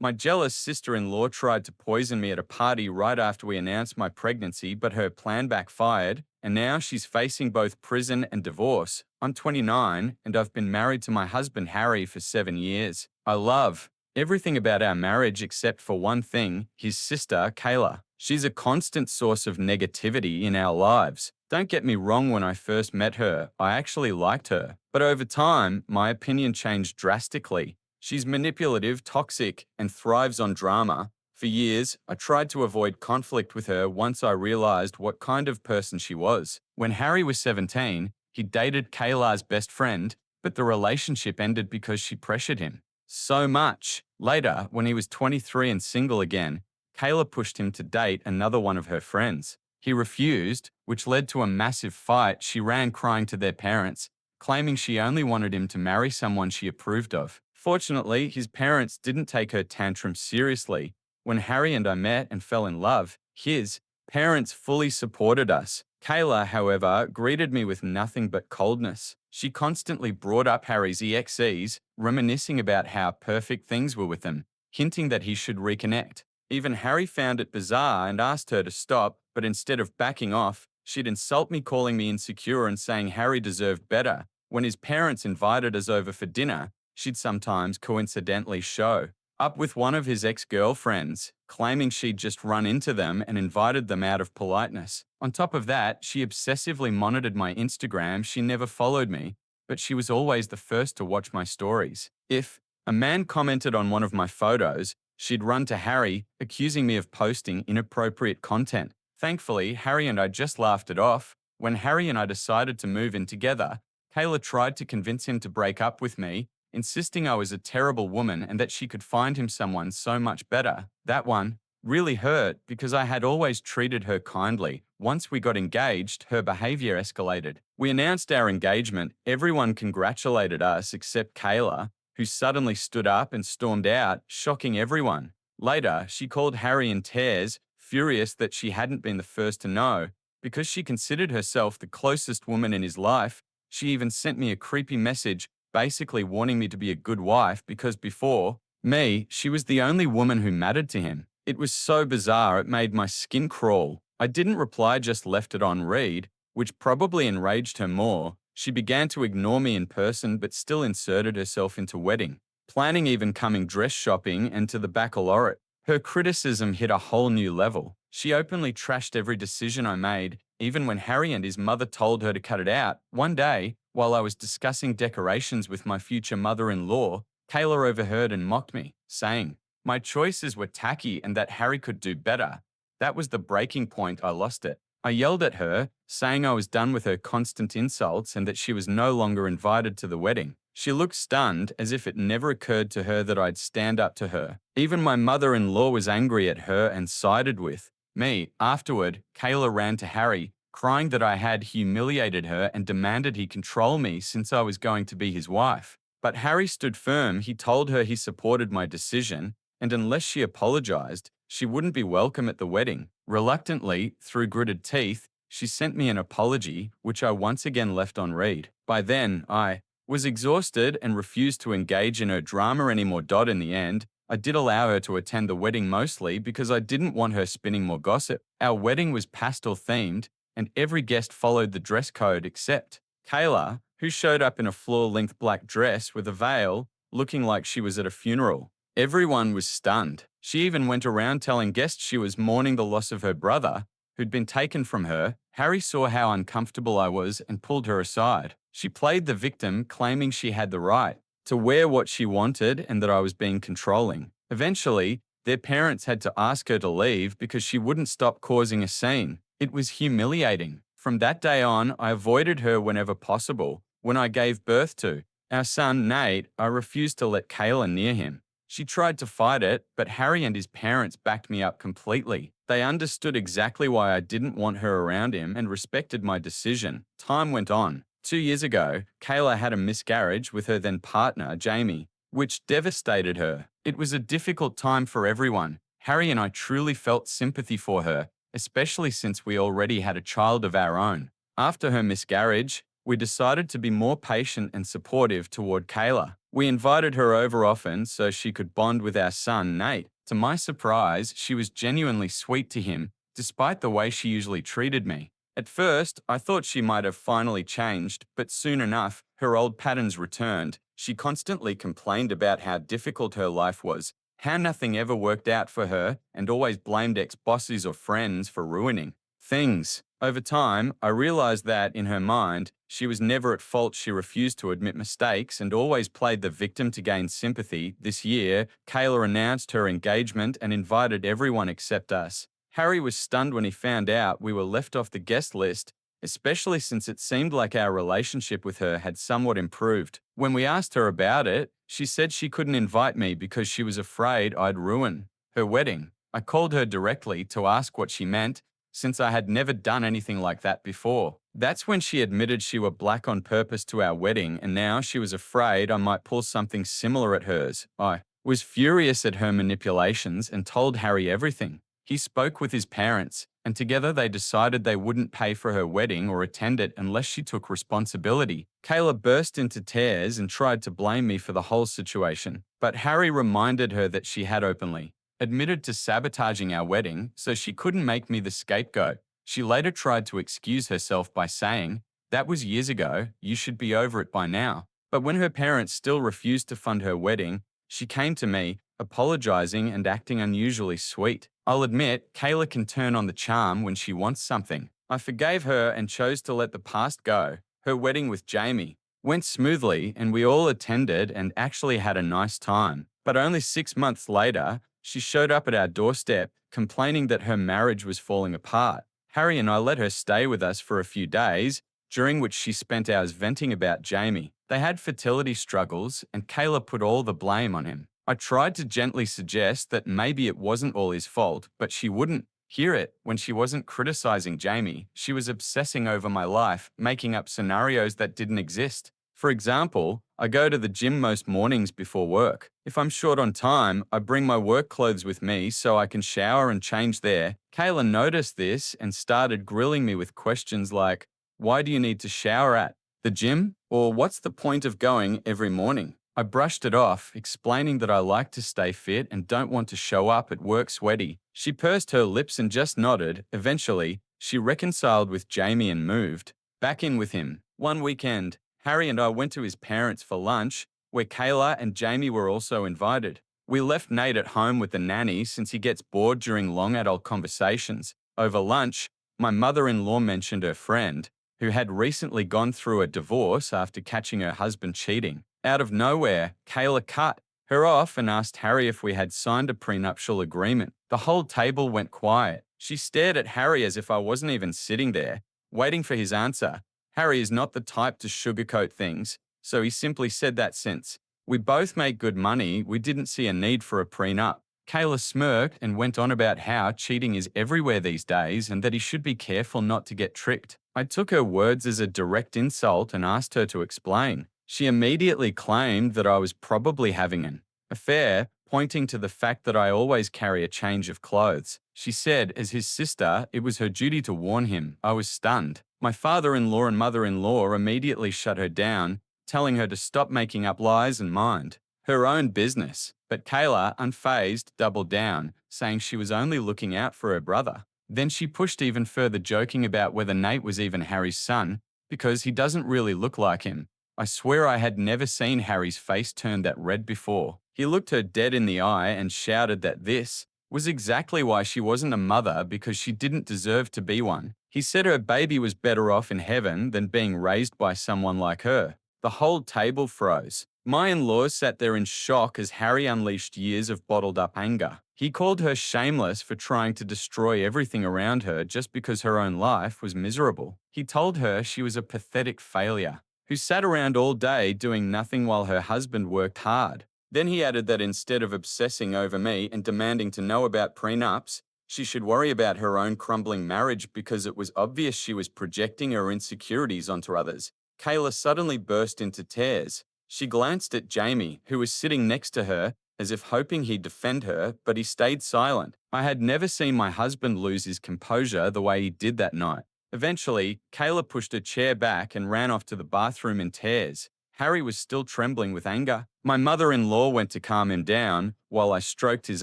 My jealous sister-in-law tried to poison me at a party right after we announced my pregnancy, but her plan backfired, and now she's facing both prison and divorce. I'm 29, and I've been married to my husband Harry for 7 years. I love everything about our marriage except for one thing, his sister, Kayla. She's a constant source of negativity in our lives. Don't get me wrong, when I first met her, I actually liked her. But over time, my opinion changed drastically. She's manipulative, toxic, and thrives on drama. For years, I tried to avoid conflict with her once I realized what kind of person she was. When Harry was 17, he dated Kayla's best friend, but the relationship ended because she pressured him so much. Later, when he was 23 and single again, Kayla pushed him to date another one of her friends. He refused, which led to a massive fight. She ran crying to their parents, claiming she only wanted him to marry someone she approved of. Fortunately, his parents didn't take her tantrum seriously. When Harry and I met and fell in love, his parents fully supported us. Kayla, however, greeted me with nothing but coldness. She constantly brought up Harry's exes, reminiscing about how perfect things were with them, hinting that he should reconnect. Even Harry found it bizarre and asked her to stop, but instead of backing off, she'd insult me, calling me insecure and saying Harry deserved better. When his parents invited us over for dinner, she'd sometimes coincidentally show up with one of his ex-girlfriends, claiming she'd just run into them and invited them out of politeness. On top of that, she obsessively monitored my Instagram. She never followed me, but she was always the first to watch my stories. If a man commented on one of my photos, she'd run to Harry, accusing me of posting inappropriate content. Thankfully, Harry and I just laughed it off. When Harry and I decided to move in together, Kayla tried to convince him to break up with me, insisting I was a terrible woman and that she could find him someone so much better. That one really hurt because I had always treated her kindly. Once we got engaged, her behavior escalated. We announced our engagement. Everyone congratulated us except Kayla, who suddenly stood up and stormed out, shocking everyone. Later, she called Harry in tears, furious that she hadn't been the first to know. Because she considered herself the closest woman in his life, she even sent me a creepy message basically wanting me to be a good wife because before me, she was the only woman who mattered to him. It was so bizarre, it made my skin crawl. I didn't reply, just left it on read, which probably enraged her more. She began to ignore me in person but still inserted herself into wedding planning, even coming dress shopping and to the baccalaureate. Her criticism hit a whole new level. She openly trashed every decision I made, even when Harry and his mother told her to cut it out. One day, while I was discussing decorations with my future mother-in-law, Kayla overheard and mocked me, saying my choices were tacky and that Harry could do better. That was the breaking point. I lost it. I yelled at her, saying I was done with her constant insults and that she was no longer invited to the wedding. She looked stunned, as if it never occurred to her that I'd stand up to her. Even my mother-in-law was angry at her and sided with me. Afterward, Kayla ran to Harry, crying that I had humiliated her and demanded he control me since I was going to be his wife. But Harry stood firm. He told her he supported my decision, and unless she apologized, she wouldn't be welcome at the wedding. Reluctantly, through gritted teeth, she sent me an apology, which I once again left on read. By then, I was exhausted and refused to engage in her drama anymore. In the end, I did allow her to attend the wedding, mostly because I didn't want her spinning more gossip. Our wedding was pastel themed, and every guest followed the dress code except Kayla, who showed up in a floor-length black dress with a veil, looking like she was at a funeral. Everyone was stunned. She even went around telling guests she was mourning the loss of her brother, who'd been taken from her. Harry saw how uncomfortable I was and pulled her aside. She played the victim, claiming she had the right to wear what she wanted and that I was being controlling. Eventually, their parents had to ask her to leave because she wouldn't stop causing a scene. It was humiliating. From that day on, I avoided her whenever possible. When I gave birth to our son, Nate, I refused to let Kayla near him. She tried to fight it, but Harry and his parents backed me up completely. They understood exactly why I didn't want her around him and respected my decision. Time went on. 2 years ago, Kayla had a miscarriage with her then partner, Jamie, which devastated her. It was a difficult time for everyone. Harry and I truly felt sympathy for her, especially since we already had a child of our own. After her miscarriage, we decided to be more patient and supportive toward Kayla. We invited her over often so she could bond with our son, Nate. To my surprise, she was genuinely sweet to him, despite the way she usually treated me. At first, I thought she might have finally changed, but soon enough, her old patterns returned. She constantly complained about how difficult her life was, how nothing ever worked out for her, and always blamed ex-bosses or friends for ruining things. Over time, I realized that, in her mind, she was never at fault. She refused to admit mistakes and always played the victim to gain sympathy. This year, Kayla announced her engagement and invited everyone except us. Harry was stunned when he found out we were left off the guest list, especially since it seemed like our relationship with her had somewhat improved. When we asked her about it, she said she couldn't invite me because she was afraid I'd ruin her wedding. I called her directly to ask what she meant, since I had never done anything like that before. That's when she admitted she wore black on purpose to our wedding, and now she was afraid I might pull something similar at hers. I was furious at her manipulations and told Harry everything. He spoke with his parents, and together they decided they wouldn't pay for her wedding or attend it unless she took responsibility. Kayla burst into tears and tried to blame me for the whole situation, but Harry reminded her that she had openly admitted to sabotaging our wedding, so she couldn't make me the scapegoat. She later tried to excuse herself by saying, "That was years ago, you should be over it by now." But when her parents still refused to fund her wedding, she came to me, apologizing and acting unusually sweet. I'll admit, Kayla can turn on the charm when she wants something. I forgave her and chose to let the past go. Her wedding with Jamie went smoothly, and we all attended and actually had a nice time. But only 6 months later, she showed up at our doorstep, complaining that her marriage was falling apart. Harry and I let her stay with us for a few days, during which she spent hours venting about Jamie. They had fertility struggles, and Kayla put all the blame on him. I tried to gently suggest that maybe it wasn't all his fault, but she wouldn't hear it. When she wasn't criticizing Jamie, she was obsessing over my life, making up scenarios that didn't exist. For example, I go to the gym most mornings before work. If I'm short on time, I bring my work clothes with me so I can shower and change there. Kayla noticed this and started grilling me with questions like, "Why do you need to shower at the gym?" Or "What's the point of going every morning?" I brushed it off, explaining that I like to stay fit and don't want to show up at work sweaty. She pursed her lips and just nodded. Eventually, she reconciled with Jamie and moved back in with him. One weekend, Harry and I went to his parents for lunch, where Kayla and Jamie were also invited. We left Nate at home with the nanny since he gets bored during long adult conversations. Over lunch, my mother-in-law mentioned her friend, who had recently gone through a divorce after catching her husband cheating. Out of nowhere, Kayla cut her off and asked Harry if we had signed a prenuptial agreement. The whole table went quiet. She stared at Harry as if I wasn't even sitting there, waiting for his answer. Harry is not the type to sugarcoat things, so he simply said that since we both make good money, we didn't see a need for a prenup. Kayla smirked and went on about how cheating is everywhere these days and that he should be careful not to get tricked. I took her words as a direct insult and asked her to explain. She immediately claimed that I was probably having an affair, pointing to the fact that I always carry a change of clothes. She said, as his sister, it was her duty to warn him. I was stunned. My father-in-law and mother-in-law immediately shut her down, telling her to stop making up lies and mind her own business. But Kayla, unfazed, doubled down, saying she was only looking out for her brother. Then she pushed even further, joking about whether Nate was even Harry's son, because he doesn't really look like him. I swear I had never seen Harry's face turn that red before. He looked her dead in the eye and shouted that this was exactly why she wasn't a mother, because she didn't deserve to be one. He said her baby was better off in heaven than being raised by someone like her. The whole table froze. My in-laws sat there in shock as Harry unleashed years of bottled-up anger. He called her shameless for trying to destroy everything around her just because her own life was miserable. He told her she was a pathetic failure who sat around all day doing nothing while her husband worked hard. Then he added that instead of obsessing over me and demanding to know about prenups, she should worry about her own crumbling marriage because it was obvious she was projecting her insecurities onto others. Kayla suddenly burst into tears. She glanced at Jamie, who was sitting next to her, as if hoping he'd defend her, but he stayed silent. I had never seen my husband lose his composure the way he did that night. Eventually, Kayla pushed her chair back and ran off to the bathroom in tears. Harry was still trembling with anger. My mother-in-law went to calm him down while I stroked his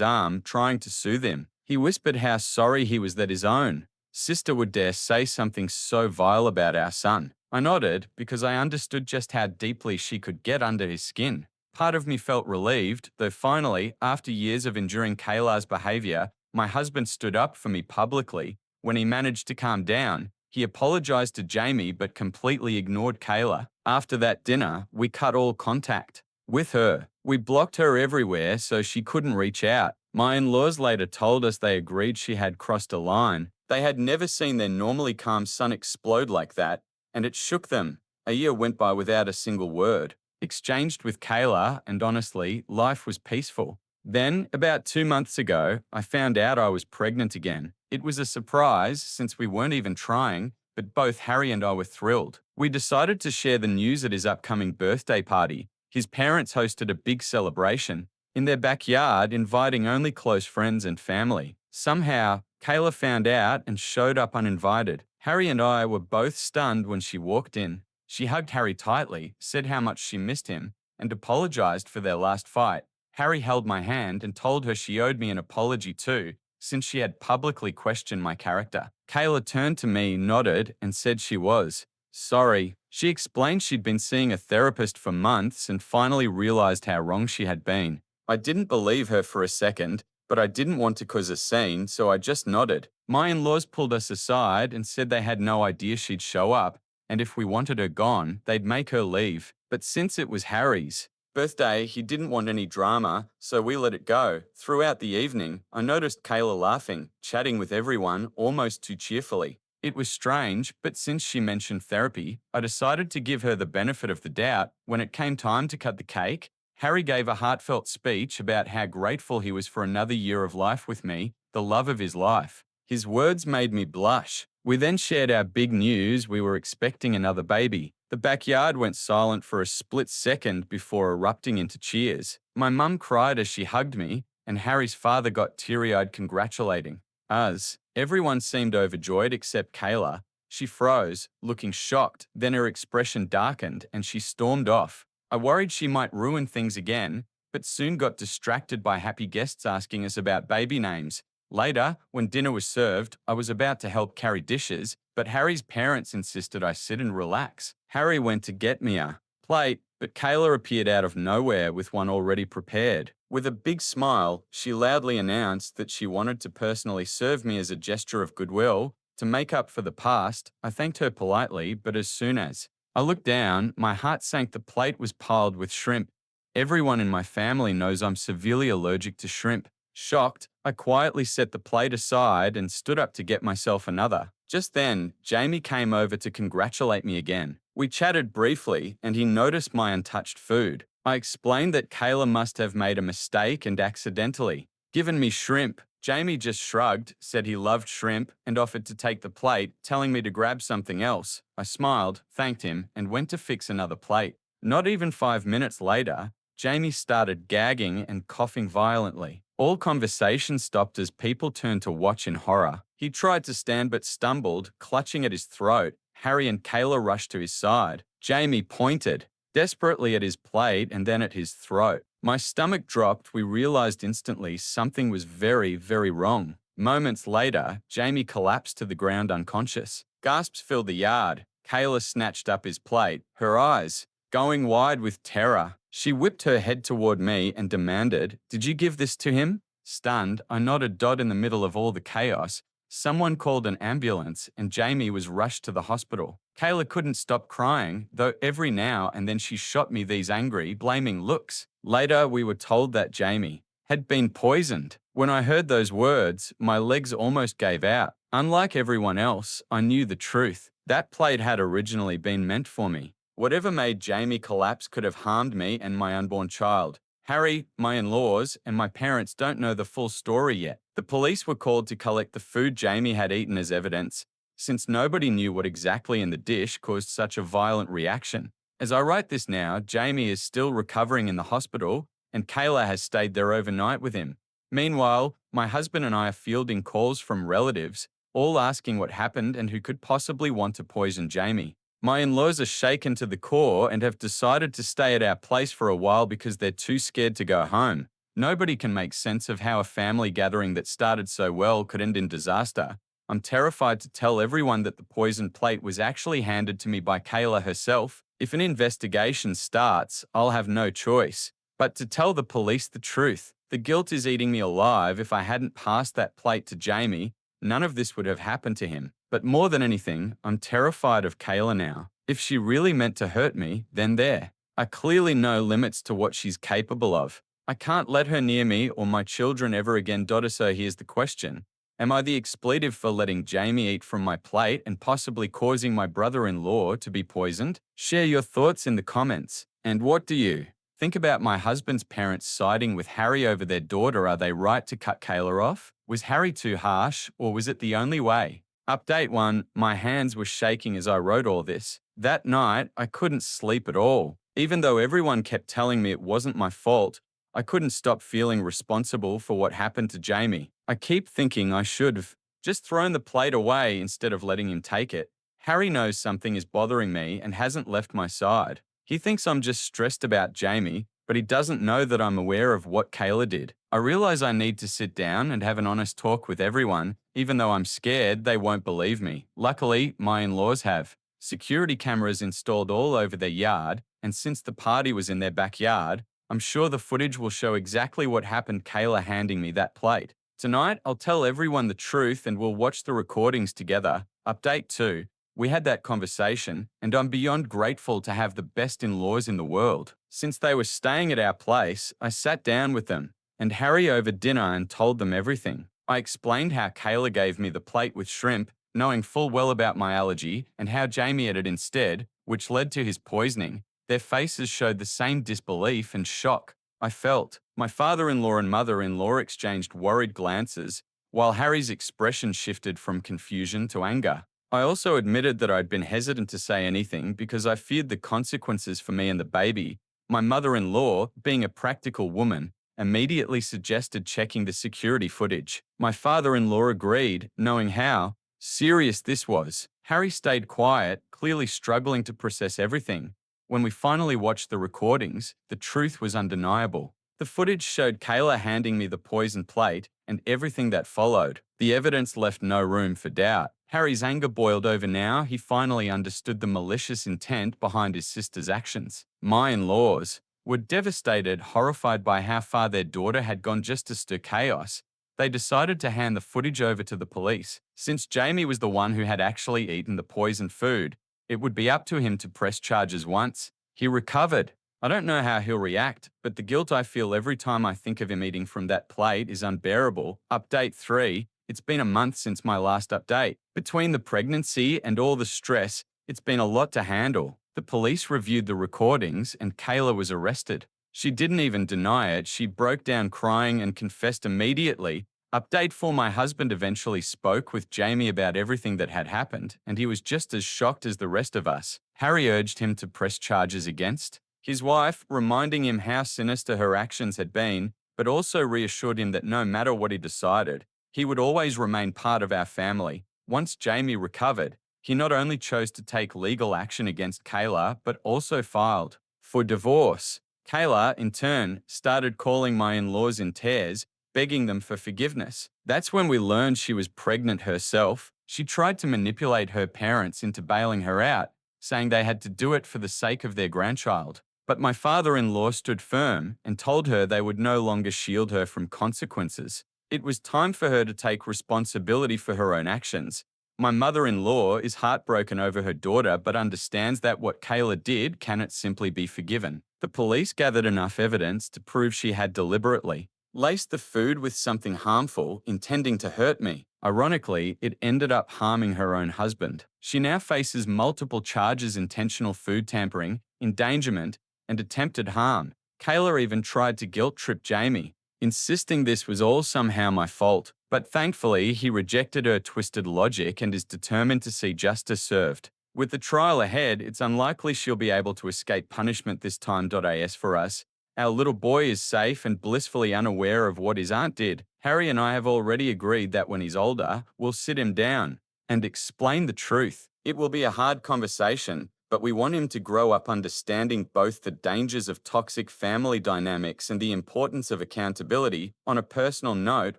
arm, trying to soothe him. He whispered how sorry he was that his own sister would dare say something so vile about our son. I nodded because I understood just how deeply she could get under his skin. Part of me felt relieved, though finally, after years of enduring Kayla's behavior, my husband stood up for me publicly. When he managed to calm down, he apologized to Jamie but completely ignored Kayla. After that dinner, we cut all contact with her. We blocked her everywhere so she couldn't reach out. My in-laws later told us they agreed she had crossed a line. They had never seen their normally calm son explode like that, and it shook them. A year went by without a single word exchanged with Kayla, and honestly, life was peaceful. Then, about 2 months ago, I found out I was pregnant again. It was a surprise since we weren't even trying, but both Harry and I were thrilled. We decided to share the news at his upcoming birthday party. His parents hosted a big celebration in their backyard, inviting only close friends and family. Somehow, Kayla found out and showed up uninvited. Harry and I were both stunned when she walked in. She hugged Harry tightly, said how much she missed him, and apologized for their last fight. Harry held my hand and told her she owed me an apology too, since she had publicly questioned my character. Kayla turned to me, nodded, and said she was sorry. She explained she'd been seeing a therapist for months and finally realized how wrong she had been. I didn't believe her for a second, but I didn't want to cause a scene, so I just nodded. My in-laws pulled us aside and said they had no idea she'd show up, and if we wanted her gone, they'd make her leave. But since it was Harry's birthday, he didn't want any drama, so we let it go. Throughout the evening, I noticed Kayla laughing, chatting with everyone almost too cheerfully. It was strange, but since she mentioned therapy, I decided to give her the benefit of the doubt. When it came time to cut the cake, Harry gave a heartfelt speech about how grateful he was for another year of life with me, the love of his life. His words made me blush. We then shared our big news: we were expecting another baby. The backyard went silent for a split second before erupting into cheers. My mum cried as she hugged me, and Harry's father got teary-eyed congratulating us. Everyone seemed overjoyed except Kayla. She froze, looking shocked, then her expression darkened and she stormed off. I worried she might ruin things again, but soon got distracted by happy guests asking us about baby names. Later, when dinner was served, I was about to help carry dishes, but Harry's parents insisted I sit and relax. Harry went to get me a plate, but Kayla appeared out of nowhere with one already prepared. With a big smile, she loudly announced that she wanted to personally serve me as a gesture of goodwill. To make up for the past, I thanked her politely, but as soon as I looked down, my heart sank. The plate was piled with shrimp. Everyone in my family knows I'm severely allergic to shrimp. Shocked, I quietly set the plate aside and stood up to get myself another. Just then, Jamie came over to congratulate me again. We chatted briefly, and he noticed my untouched food. I explained that Kayla must have made a mistake and accidentally given me shrimp. Jamie just shrugged, said he loved shrimp, and offered to take the plate, telling me to grab something else. I smiled, thanked him, and went to fix another plate. Not even 5 minutes later, Jamie started gagging and coughing violently. All conversation stopped as people turned to watch in horror. He tried to stand but stumbled, clutching at his throat. Harry and Kayla rushed to his side. Jamie pointed desperately at his plate and then at his throat. My stomach dropped. We realized instantly something was very, very wrong. Moments later, Jamie collapsed to the ground unconscious. Gasps filled the yard. Kayla snatched up his plate, her eyes going wide with terror. She whipped her head toward me and demanded, "Did you give this to him?" Stunned, I nodded. In the middle of all the chaos, someone called an ambulance and Jamie was rushed to the hospital. Kayla couldn't stop crying, though every now and then she shot me these angry, blaming looks. Later, we were told that Jamie had been poisoned. When I heard those words, my legs almost gave out. Unlike everyone else, I knew the truth. That plate had originally been meant for me. Whatever made Jamie collapse could have harmed me and my unborn child. Harry, my in-laws, and my parents don't know the full story yet. The police were called to collect the food Jamie had eaten as evidence, since nobody knew what exactly in the dish caused such a violent reaction. As I write this now, Jamie is still recovering in the hospital, and Kayla has stayed there overnight with him. Meanwhile, my husband and I are fielding calls from relatives, all asking what happened and who could possibly want to poison Jamie. My in-laws are shaken to the core and have decided to stay at our place for a while because they're too scared to go home. Nobody can make sense of how a family gathering that started so well could end in disaster. I'm terrified to tell everyone that the poison plate was actually handed to me by Kayla herself. If an investigation starts, I'll have no choice. But to tell the police the truth, the guilt is eating me alive. If I hadn't passed that plate to Jamie, none of this would have happened to him. But more than anything, I'm terrified of Kayla now. If she really meant to hurt me, then there are clearly no limits to what she's capable of. I can't let her near me or my children ever again. So here's the question. Am I the expletive for letting Jamie eat from my plate and possibly causing my brother-in-law to be poisoned? Share your thoughts in the comments. And what do you think about my husband's parents siding with Harry over their daughter? Are they right to cut Kayla off? Was Harry too harsh, or was it the only way? Update 1. My hands were shaking as I wrote all this. That night, I couldn't sleep at all. Even though everyone kept telling me it wasn't my fault, I couldn't stop feeling responsible for what happened to Jamie. I keep thinking I should have just thrown the plate away instead of letting him take it. Harry knows something is bothering me and hasn't left my side. He thinks I'm just stressed about Jamie, but he doesn't know that I'm aware of what Kayla did. I realize I need to sit down and have an honest talk with everyone, even though I'm scared they won't believe me. Luckily, my in-laws have security cameras installed all over their yard, and since the party was in their backyard, I'm sure the footage will show exactly what happened. Kayla handing me that plate. Tonight, I'll tell everyone the truth and we'll watch the recordings together. Update 2. We had that conversation, and I'm beyond grateful to have the best in-laws in the world. Since they were staying at our place, I sat down with them and Harry over dinner and told them everything. I explained how Kayla gave me the plate with shrimp, knowing full well about my allergy, and how Jamie ate it instead, which led to his poisoning. Their faces showed the same disbelief and shock I felt. My father-in-law and mother-in-law exchanged worried glances, while Harry's expression shifted from confusion to anger. I also admitted that I'd been hesitant to say anything because I feared the consequences for me and the baby. My mother-in-law, being a practical woman, immediately suggested checking the security footage. My father-in-law agreed, knowing how serious this was. Harry stayed quiet, clearly struggling to process everything. When we finally watched the recordings, the truth was undeniable. The footage showed Kayla handing me the poison plate and everything that followed. The evidence left no room for doubt. Harry's anger boiled over now. He finally understood the malicious intent behind his sister's actions. My in-laws were devastated, horrified by how far their daughter had gone just to stir chaos. They decided to hand the footage over to the police. Since Jamie was the one who had actually eaten the poisoned food, it would be up to him to press charges once he recovered. I don't know how he'll react, but the guilt I feel every time I think of him eating from that plate is unbearable. Update 3. It's been a month since my last update. Between the pregnancy and all the stress, it's been a lot to handle. The police reviewed the recordings and Kayla was arrested. She didn't even deny it. She broke down crying and confessed immediately. Update 4. My husband eventually spoke with Jamie about everything that had happened, and he was just as shocked as the rest of us. Harry urged him to press charges against his wife, reminding him how sinister her actions had been, but also reassured him that no matter what he decided, he would always remain part of our family. Once Jamie recovered, he not only chose to take legal action against Kayla, but also filed for divorce. Kayla, in turn, started calling my in-laws in tears, begging them for forgiveness. That's when we learned she was pregnant herself. She tried to manipulate her parents into bailing her out, saying they had to do it for the sake of their grandchild. But my father-in-law stood firm and told her they would no longer shield her from consequences. It was time for her to take responsibility for her own actions. My mother-in-law is heartbroken over her daughter but understands that what Kayla did cannot simply be forgiven. The police gathered enough evidence to prove she had deliberately laced the food with something harmful, intending to hurt me. Ironically, it ended up harming her own husband. She now faces multiple charges: intentional food tampering, endangerment, and attempted harm. Kayla even tried to guilt-trip Jamie, insisting this was all somehow my fault. But thankfully, he rejected her twisted logic and is determined to see justice served. With the trial ahead, it's unlikely she'll be able to escape punishment this time. As for us, our little boy is safe and blissfully unaware of what his aunt did. Harry and I have already agreed that when he's older, we'll sit him down and explain the truth. It will be a hard conversation, but we want him to grow up understanding both the dangers of toxic family dynamics and the importance of accountability. On a personal note,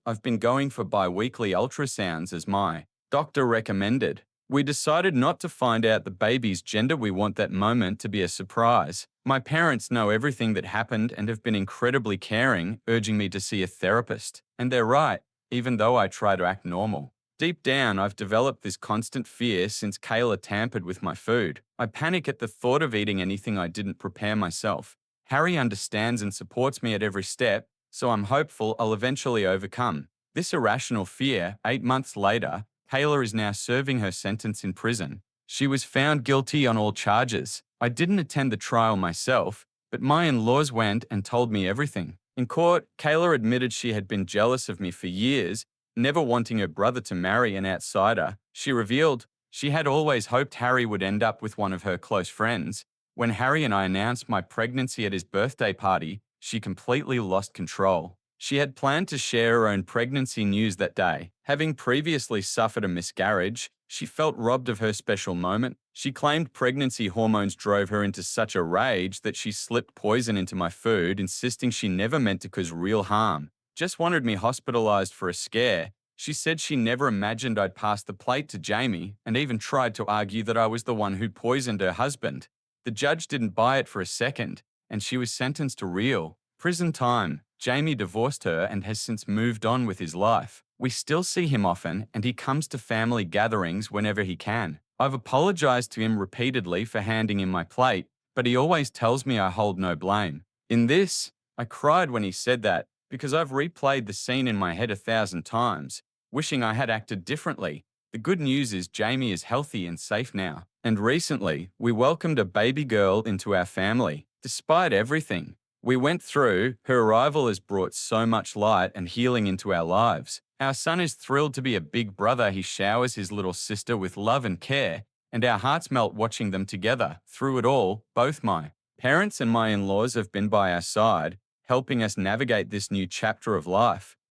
I've been going for bi-weekly ultrasounds as my doctor recommended. We decided not to find out the baby's gender. We want that moment to be a surprise. My parents know everything that happened and have been incredibly caring, urging me to see a therapist. And they're right, even though I try to act normal. Deep down, I've developed this constant fear since Kayla tampered with my food. I panic at the thought of eating anything I didn't prepare myself. Harry understands and supports me at every step, so I'm hopeful I'll eventually overcome this irrational fear. 8 months later, Kayla is now serving her sentence in prison. She was found guilty on all charges. I didn't attend the trial myself, but my in-laws went and told me everything. In court, Kayla admitted she had been jealous of me for years, never wanting her brother to marry an outsider. She revealed she had always hoped Harry would end up with one of her close friends. When Harry and I announced my pregnancy at his birthday party, she completely lost control. She had planned to share her own pregnancy news that day. Having previously suffered a miscarriage, she felt robbed of her special moment. She claimed pregnancy hormones drove her into such a rage that she slipped poison into my food, insisting she never meant to cause real harm. Just wanted me hospitalized for a scare. She said she never imagined I'd pass the plate to Jamie, and even tried to argue that I was the one who poisoned her husband. The judge didn't buy it for a second, and she was sentenced to real prison time. Jamie divorced her and has since moved on with his life. We still see him often, and he comes to family gatherings whenever he can. I've apologized to him repeatedly for handing him my plate, but he always tells me I hold no blame. In this, I cried when he said that, because I've replayed the scene in my head 1,000 times, wishing I had acted differently. The good news is Jamie is healthy and safe now. And recently, we welcomed a baby girl into our family. Despite everything we went through, her arrival has brought so much light and healing into our lives. Our son is thrilled to be a big brother. He showers his little sister with love and care, and our hearts melt watching them together. Through it all, both my parents and my in-laws have been by our side, helping us navigate this new chapter of life.